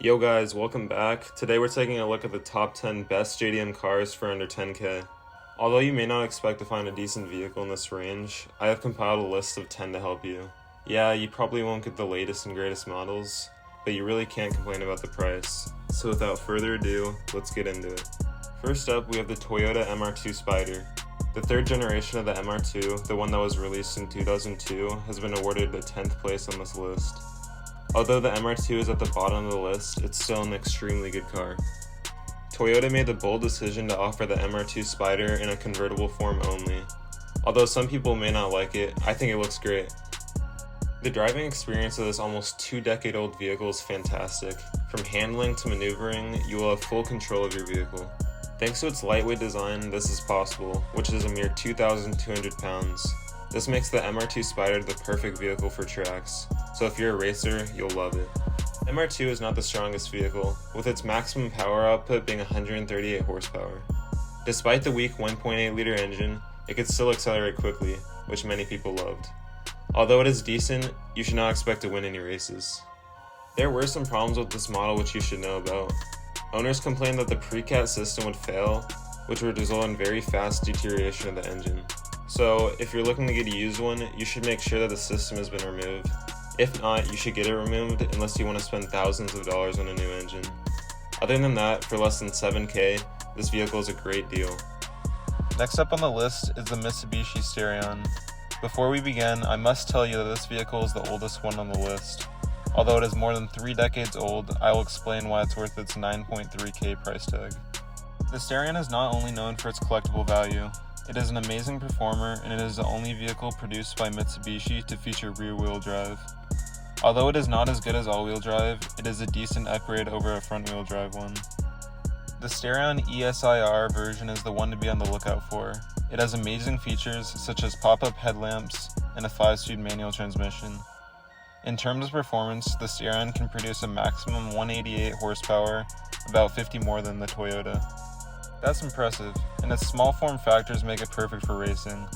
Yo guys, welcome back. Today we're taking a look at the top 10 best JDM cars for under 10k. Although you may not expect to find a decent vehicle in this range, I have compiled a list of 10 to help you. Yeah, you probably won't get the latest and greatest models, but you really can't complain about the price. So without further ado, let's get into it. First up, we have the Toyota MR2 Spyder. The third generation of the MR2, the one that was released in 2002, has been awarded the 10th place on this list. Although the MR2 is at the bottom of the list, it's still an extremely good car. Toyota made the bold decision to offer the MR2 Spyder in a convertible form only. Although some people may not like it, I think it looks great. The driving experience of this almost 2-decade-old vehicle is fantastic. From handling to maneuvering, you will have full control of your vehicle. Thanks to its lightweight design, this is possible, which is a mere 2,200 pounds. This makes the MR2 Spyder the perfect vehicle for tracks, so if you're a racer, you'll love it. MR2 is not the strongest vehicle, with its maximum power output being 138 horsepower. Despite the weak 1.8-liter engine, it could still accelerate quickly, which many people loved. Although it is decent, you should not expect to win any races. There were some problems with this model which you should know about. Owners complained that the pre-cat system would fail, which would result in very fast deterioration of the engine. So, if you're looking to get a used one, you should make sure that the system has been removed. If not, you should get it removed unless you want to spend thousands of dollars on a new engine. Other than that, for less than 7k, this vehicle is a great deal. Next up on the list is the Mitsubishi Starion. Before we begin, I must tell you that this vehicle is the oldest one on the list. Although it is more than 3 decades old, I will explain why it's worth its 9.3k price tag. The Starion is not only known for its collectible value, it is an amazing performer, and it is the only vehicle produced by Mitsubishi to feature rear-wheel drive. Although it is not as good as all-wheel drive, it is a decent upgrade over a front-wheel drive one. The Starion ESIR version is the one to be on the lookout for. It has amazing features such as pop-up headlamps and a 5-speed manual transmission. In terms of performance, the Starion can produce a maximum 188 horsepower, about 50 more than the Toyota. That's impressive, and its small form factors make it perfect for racing.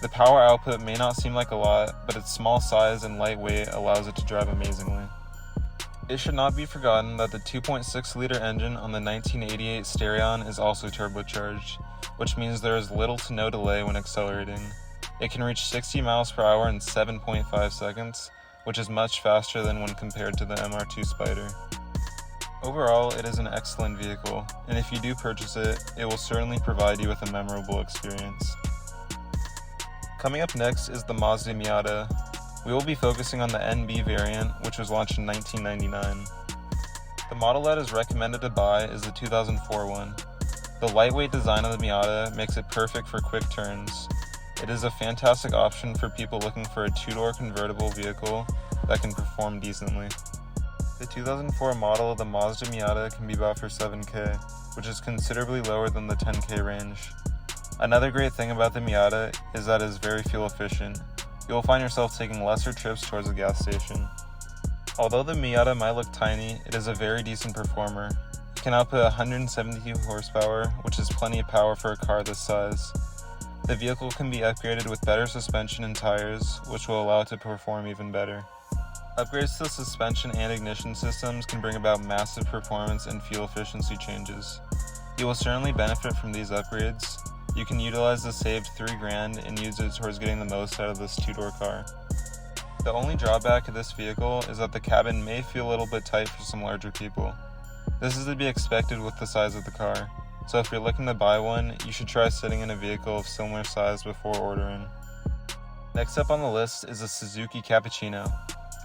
The power output may not seem like a lot, but its small size and lightweight allows it to drive amazingly. It should not be forgotten that the 2.6-liter engine on the 1988 Starion is also turbocharged, which means there is little to no delay when accelerating. It can reach 60 miles per hour in 7.5 seconds, which is much faster than when compared to the MR2 Spyder. Overall, it is an excellent vehicle, and if you do purchase it, it will certainly provide you with a memorable experience. Coming up next is the Mazda Miata. We will be focusing on the NB variant, which was launched in 1999. The model that is recommended to buy is the 2004 one. The lightweight design of the Miata makes it perfect for quick turns. It is a fantastic option for people looking for a 2-door convertible vehicle that can perform decently. The 2004 model of the Mazda Miata can be bought for 7k, which is considerably lower than the 10k range. Another great thing about the Miata is that it is very fuel efficient. You will find yourself taking lesser trips towards a gas station. Although the Miata might look tiny, it is a very decent performer. It can output 172 horsepower, which is plenty of power for a car this size. The vehicle can be upgraded with better suspension and tires, which will allow it to perform even better. Upgrades to the suspension and ignition systems can bring about massive performance and fuel efficiency changes. You will certainly benefit from these upgrades. You can utilize the saved $3,000 and use it towards getting the most out of this 2-door car. The only drawback of this vehicle is that the cabin may feel a little bit tight for some larger people. This is to be expected with the size of the car, so if you're looking to buy one, you should try sitting in a vehicle of similar size before ordering. Next up on the list is the Suzuki Cappuccino.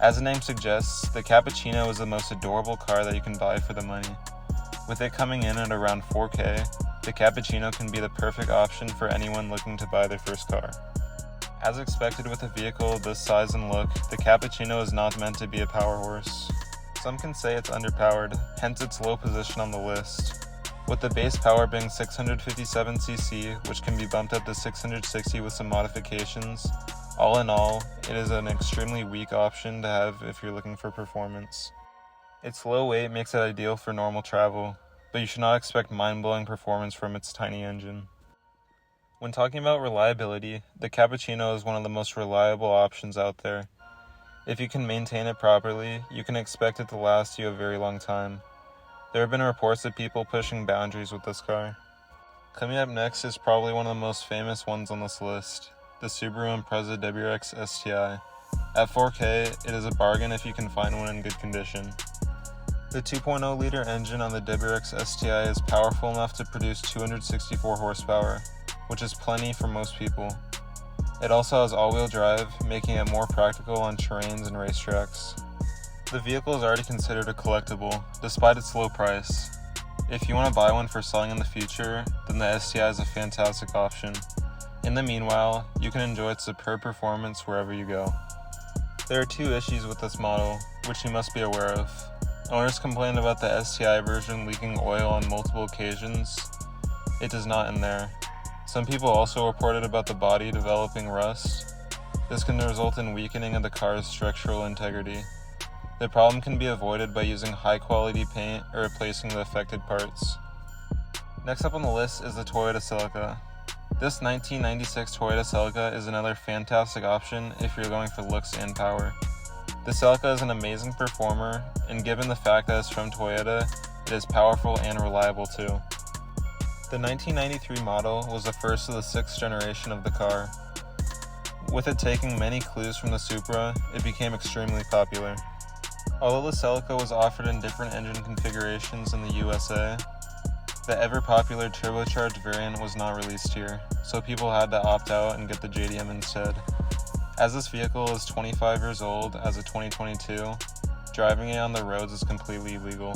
As the name suggests, the Cappuccino is the most adorable car that you can buy for the money. With it coming in at around 4k, the Cappuccino can be the perfect option for anyone looking to buy their first car. As expected with a vehicle of this size and look, the Cappuccino is not meant to be a power horse. Some can say it's underpowered, hence its low position on the list. With the base power being 657cc, which can be bumped up to 660 with some modifications, all in all, it is an extremely weak option to have if you're looking for performance. Its low weight makes it ideal for normal travel, but you should not expect mind-blowing performance from its tiny engine. When talking about reliability, the Cappuccino is one of the most reliable options out there. If you can maintain it properly, you can expect it to last you a very long time. There have been reports of people pushing boundaries with this car. Coming up next is probably one of the most famous ones on this list, the Subaru Impreza WRX STI. At 4K, it is a bargain if you can find one in good condition. The 2.0-liter engine on the WRX STI is powerful enough to produce 264 horsepower, which is plenty for most people. It also has all-wheel drive, making it more practical on terrains and racetracks. The vehicle is already considered a collectible, despite its low price. If you want to buy one for selling in the future, then the STI is a fantastic option. In the meanwhile, you can enjoy its superb performance wherever you go. There are two issues with this model, which you must be aware of. Owners complained about the STI version leaking oil on multiple occasions. It does not in there. Some people also reported about the body developing rust. This can result in weakening of the car's structural integrity. The problem can be avoided by using high-quality paint or replacing the affected parts. Next up on the list is the Toyota Celica. This 1996 Toyota Celica is another fantastic option if you're going for looks and power. The Celica is an amazing performer, and given the fact that it's from Toyota, it is powerful and reliable too. The 1993 model was the first of the 6th generation of the car. With it taking many clues from the Supra, it became extremely popular. Although the Celica was offered in different engine configurations in the USA, the ever-popular turbocharged variant was not released here, so people had to opt out and get the JDM instead. As this vehicle is 25 years old as of 2022, driving it on the roads is completely illegal.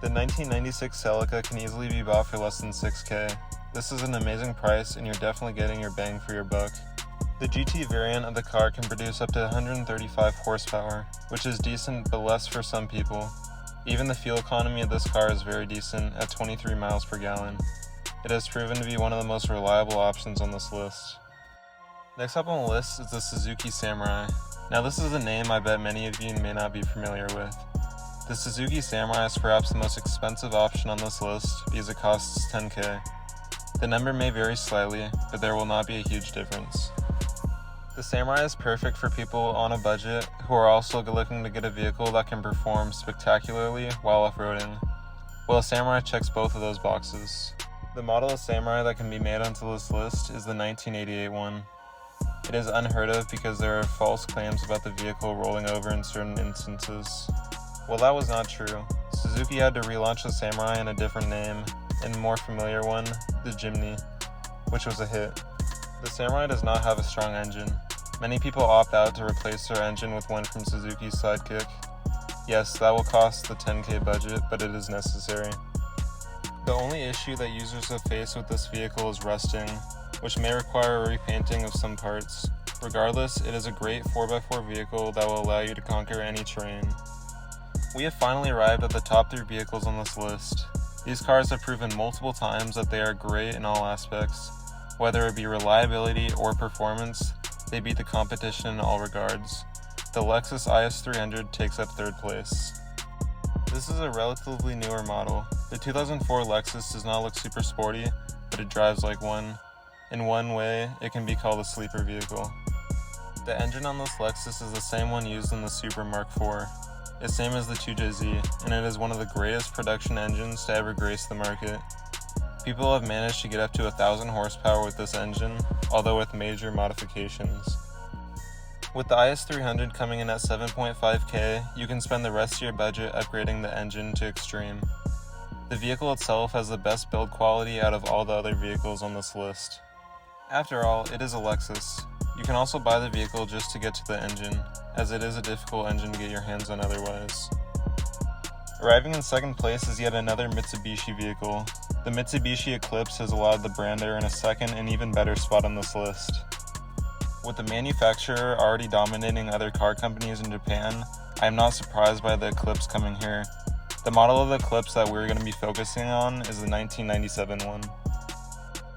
The 1996 Celica can easily be bought for less than $6K. This is an amazing price and you're definitely getting your bang for your buck. The GT variant of the car can produce up to 135 horsepower, which is decent but less for some people. Even the fuel economy of this car is very decent at 23 miles per gallon. It has proven to be one of the most reliable options on this list. Next up on the list is the Suzuki Samurai. Now this is a name I bet many of you may not be familiar with. The Suzuki Samurai is perhaps the most expensive option on this list because it costs $10K. The number may vary slightly, but there will not be a huge difference. The Samurai is perfect for people on a budget who are also looking to get a vehicle that can perform spectacularly while off-roading. Well, Samurai checks both of those boxes. The model of Samurai that can be made onto this list is the 1988 one. It is unheard of because there are false claims about the vehicle rolling over in certain instances. Well, that was not true. Suzuki had to relaunch the Samurai in a different name, and a more familiar one, the Jimny, which was a hit. The Samurai does not have a strong engine. Many people opt out to replace their engine with one from Suzuki's Sidekick. Yes, that will cost the $10K budget, but it is necessary. The only issue that users have faced with this vehicle is rusting, which may require a repainting of some parts. Regardless, it is a great 4x4 vehicle that will allow you to conquer any terrain. We have finally arrived at the top 3 vehicles on this list. These cars have proven multiple times that they are great in all aspects. Whether it be reliability or performance, they beat the competition in all regards. The Lexus IS300 takes up 3rd place. This is a relatively newer model. The 2004 Lexus does not look super sporty, but it drives like one. In one way, it can be called a sleeper vehicle. The engine on this Lexus is the same one used in the Supra Mark IV. It's same as the 2JZ, and it is one of the greatest production engines to ever grace the market. People have managed to get up to 1,000 horsepower with this engine, although with major modifications. With the IS300 coming in at 7.5K, you can spend the rest of your budget upgrading the engine to extreme. The vehicle itself has the best build quality out of all the other vehicles on this list. After all, it is a Lexus. You can also buy the vehicle just to get to the engine, as it is a difficult engine to get your hands on otherwise. Arriving in 2nd place is yet another Mitsubishi vehicle. The Mitsubishi Eclipse has allowed the brand to earn a second and even better spot on this list. With the manufacturer already dominating other car companies in Japan, I am not surprised by the Eclipse coming here. The model of the Eclipse that we're going to be focusing on is the 1997 one.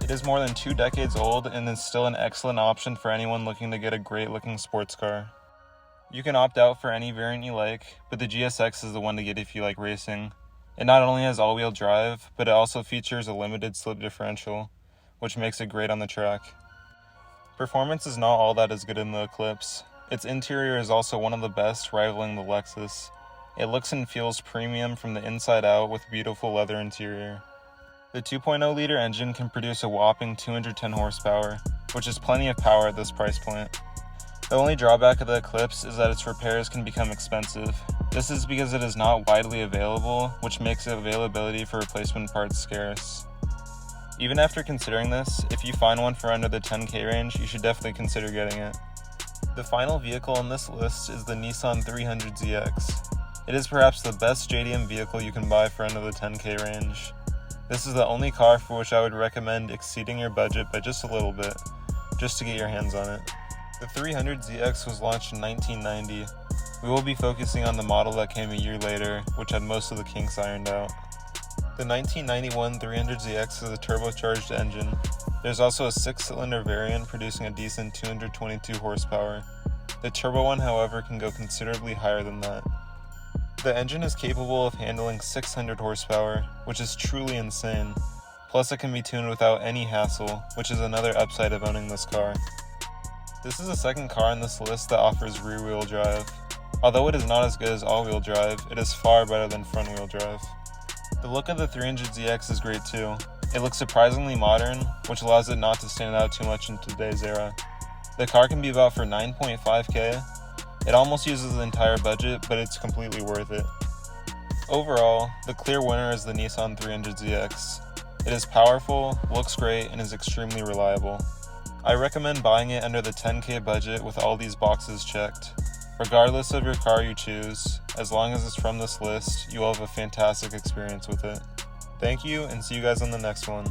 It is more than 2 decades old and is still an excellent option for anyone looking to get a great looking sports car. You can opt out for any variant you like, but the GSX is the one to get if you like racing. It not only has all-wheel drive, but it also features a limited slip differential, which makes it great on the track. Performance is not all that is good in the Eclipse. Its interior is also one of the best, rivaling the Lexus. It looks and feels premium from the inside out with beautiful leather interior. The 2.0-liter engine can produce a whopping 210 horsepower, which is plenty of power at this price point. The only drawback of the Eclipse is that its repairs can become expensive. This is because it is not widely available, which makes availability for replacement parts scarce. Even after considering this, if you find one for under the 10K range, you should definitely consider getting it. The final vehicle on this list is the Nissan 300ZX. It is perhaps the best JDM vehicle you can buy for under the 10K range. This is the only car for which I would recommend exceeding your budget by just a little bit, just to get your hands on it. The 300ZX was launched in 1990. We will be focusing on the model that came a year later, which had most of the kinks ironed out. The 1991 300ZX is a turbocharged engine. There's also a 6-cylinder variant producing a decent 222 horsepower. The turbo one, however, can go considerably higher than that. The engine is capable of handling 600 horsepower, which is truly insane. Plus it can be tuned without any hassle, which is another upside of owning this car. This is the second car on this list that offers rear-wheel drive. Although it is not as good as all-wheel drive, it is far better than front-wheel drive. The look of the 300ZX is great too. It looks surprisingly modern, which allows it not to stand out too much in today's era. The car can be bought for $9.5K. It almost uses the entire budget, but it's completely worth it. Overall, the clear winner is the Nissan 300ZX. It is powerful, looks great, and is extremely reliable. I recommend buying it under the 10K budget with all these boxes checked. Regardless of your car you choose, as long as it's from this list, you will have a fantastic experience with it. Thank you, and see you guys on the next one.